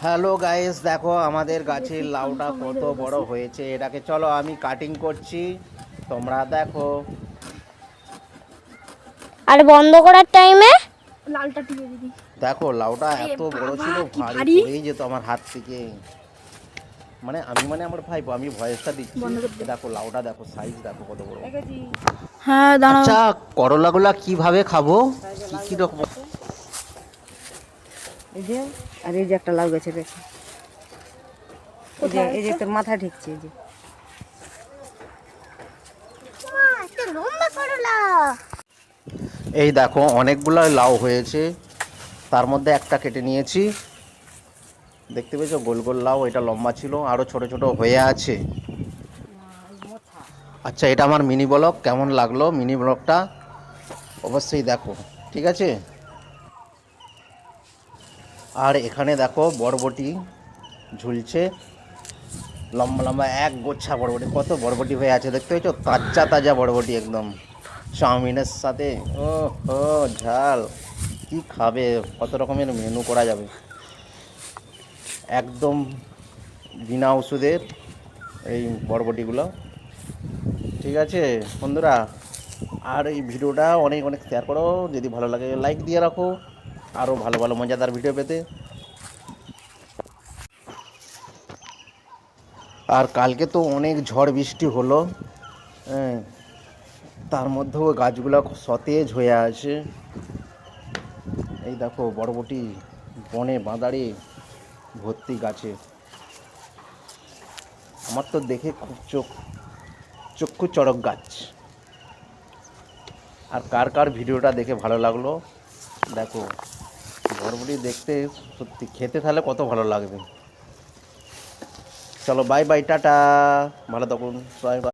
Hello guys, দেখো আমাদের গাছের লাউটা কত বড় হয়েছে। এটাকে চলো আমি কাটিং করছি, তোমরা দেখো। আর বন্ধ করার টাইমে লালটা টিপে দিবি। দেখো লাউটা এত বড় ছিল, কি ভারী ভারী। পড়েই যেত আমার হাত থেকে। আমি আমার ভাই, আমি ভয়েসটা দিচ্ছি। দেখো লাউটা দেখো, সাইজ দেখো কত বড়। হ্যাঁ দাঁড়াও। আচ্ছা, করলাগুলা কিভাবে খাবো, কি কি রকম? এই যে, আর এই যে একটা লাউ গাছে দেখো, এই যে তোর মাথা ঠিকছে, এই যে এই দেখো অনেকগুলো লাউ হয়েছে, তার মধ্যে একটা কেটে নিয়েছি। দেখতে পেয়েছো, গোল গোল লাউ, এটা লম্বা ছিল, আরও ছোট ছোট হয়ে আছে। আচ্ছা, এটা আমার মিনি ব্লগ, কেমন লাগলো মিনি ব্লগটা অবশ্যই দেখো, ঠিক আছে। আর এখানে দেখো বরবটি ঝুলছে, লম্বা লম্বা এক গোচ্ছা বরবটি, কত বরবটি হয়ে আছে দেখতে পেয়েছো, তাজা তাজা বরবটি একদম, চাউমিনের সাথে। ও হো, ঝাল, কি খাবে, কত রকমের মেনু করা যাবে, একদম বিনা ওষুধের এই বরবটিগুলো, ঠিক আছে বন্ধুরা। আর এই ভিডিওটা অনেক অনেক শেয়ার করো, যদি ভালো লাগে লাইক দিয়ে রাখো, আরও ভালো ভালো মজাদার ভিডিও পেতে। আর কালকে তো অনেক ঝড় বৃষ্টি হলো, হ্যাঁ, তার মধ্যেও গাছগুলো সতেজ হয়ে আছে। এই দেখো বরবটি বনে বাঁধারে ভর্তি গাছে, আমার তো দেখে খুব চক্ষু চড়ক গাছ। আর কার কার ভিডিওটা দেখে ভালো লাগলো দেখো, বরবটি দেখতে সত্যি, খেতে তাহলে কত ভালো লাগবে। চলো বাই বাই, টাটা, ভালো থাকুন, বাই বাই।